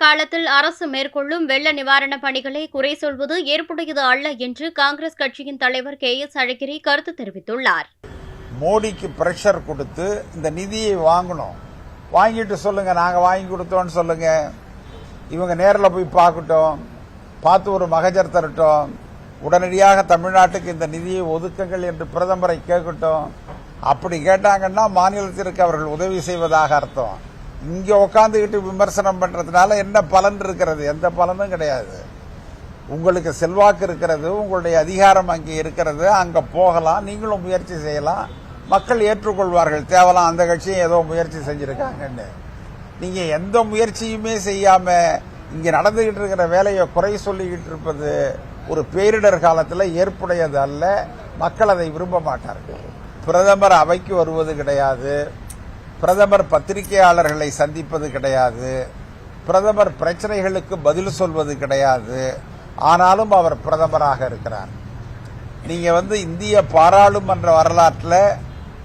காலத்தில் அரசு மேற்கொள்ளும் வெள்ள நிவாரணப் பணிகளை குறை சொல்வது ஏற்புடையது அல்ல என்று காங்கிரஸ் கட்சியின் தலைவர் KS அழகிரி கருத்து தெரிவித்துள்ளார். மோடிக்கு பிரஷர் கொடுத்து இந்த நிதியை வாங்கணும், வாங்கிட்டு சொல்லுங்க நாங்க வாங்கி கொடுத்தோம்னு சொல்லுங்க. இவங்க நேரில் போய் பார்க்கட்டும், பார்த்து ஒரு மகஜர் தரட்டும், உடனடியாக தமிழ்நாட்டுக்கு இந்த நிதியை ஒதுக்குங்கள் என்று பிரதமரை கேட்கட்டும். அப்படி கேட்டாங்கன்னா மாநிலத்திற்கு அவர்கள் உதவி செய்வதாக அர்த்தம். இங்க உட்காந்துக்கிட்டு விமர்சனம் பண்றதுனால என்ன பலன் இருக்கிறது? எந்த பலனும் கிடையாது. உங்களுக்கு செல்வாக்கு இருக்கிறது, உங்களுடைய அதிகாரம் அங்கே இருக்கிறது, அங்க போகலாம், நீங்களும் முயற்சி செய்யலாம், மக்கள் ஏற்றுக்கொள்வார்கள். தேவலாம் அந்த கட்சியும் ஏதோ முயற்சி செஞ்சிருக்காங்கன்னு. நீங்க எந்த முயற்சியுமே செய்யாம இங்க நடந்துகிட்டு இருக்கிற வேலையை குறை சொல்லிக்கிட்டு இருப்பது ஒரு பேரிடர் காலத்தில் ஏற்புடையது அல்ல. மக்கள் அதை விரும்ப மாட்டார்கள். பிரதமர் அவைக்கு வருவது கிடையாது, பிரதமர் பத்திரிகையாளர்களை சந்திப்பது கிடையாது, பிரதமர் பிரச்சனைகளுக்கு பதில் சொல்வது கிடையாது. ஆனாலும் அவர் பிரதமராக இருக்கிறார். நீங்க இந்திய பாராளுமன்ற வரலாற்றில்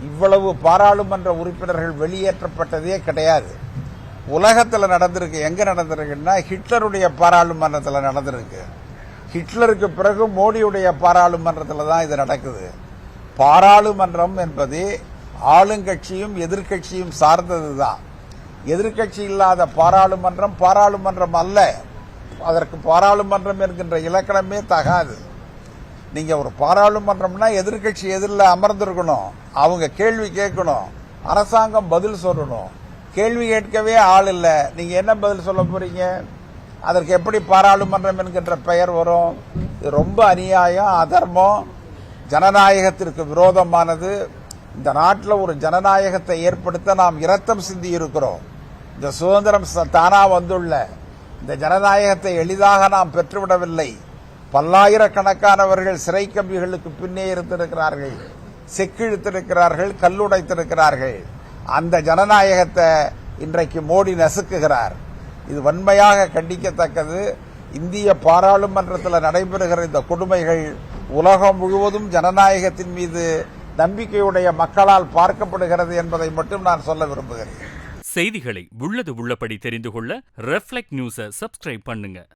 இவ்வளவு பாராளுமன்ற உறுப்பினர்கள் வெளியேற்றப்பட்டதே கிடையாது. உலகத்தில் நடந்திருக்கு. எங்க நடந்திருக்குன்னா ஹிட்லருடைய பாராளுமன்றத்தில் நடந்திருக்கு. ஹிட்லருக்கு பிறகு மோடியுடைய பாராளுமன்றத்தில் தான் இது நடக்குது. பாராளுமன்றம் என்பது ஆளுங்கட்சியும் எதிர்கட்சியும் சார்ந்ததுதான். எதிர்கட்சி இல்லாத பாராளுமன்றம் பாராளுமன்றம் அல்ல. அதற்கு பாராளுமன்றம் என்கின்ற இலக்கணமே தகாது. நீங்க ஒரு பாராளுமன்றம்னா எதிர்கட்சி எதிரில் அமர்ந்திருக்கணும், அவங்க கேள்வி கேட்கணும், அரசாங்கம் பதில் சொல்லணும். கேள்வி கேட்கவே ஆள் இல்லை, நீங்க என்ன பதில் சொல்ல போறீங்க? அதற்கு எப்படி பாராளுமன்றம் என்கின்ற பெயர் வரும்? இது ரொம்ப அநியாயம், அதர்மம், ஜனநாயகத்திற்கு விரோதமானது. இந்த நாட்டில் ஒரு ஜனநாயகத்தை ஏற்படுத்த நாம் இரத்தம் சிந்தி இருக்கிறோம். இந்த சுதந்திரம் தானா வந்துள்ள இந்த ஜனநாயகத்தை எளிதாக நாம் பெற்றுவிடவில்லை. பல்லாயிரக்கணக்கானவர்கள் சிறை கம்பிகளுக்கு பின்னே இருந்திருக்கிறார்கள், செக்கிழுத்திருக்கிறார்கள், கல்லுடைத்திருக்கிறார்கள். அந்த ஜனநாயகத்தை இன்றைக்கு மோடி நசுக்குகிறார். இது வன்மையாக கண்டிக்கத்தக்கது. இந்திய பாராளுமன்றத்தில் நடைபெறுகிற இந்த கொடுமைகள் உலகம் முழுவதும் ஜனநாயகத்தின் மீது நம்பிக்கையுடைய மக்களால் பார்க்கப்படுகிறது என்பதை மட்டும் நான் சொல்ல விரும்புகிறேன். செய்திகளை உள்ளது உள்ளபடி தெரிந்து கொள்ள ரெஃப்ளெக்ட் நியூஸை சப்ஸ்கிரைப் பண்ணுங்க.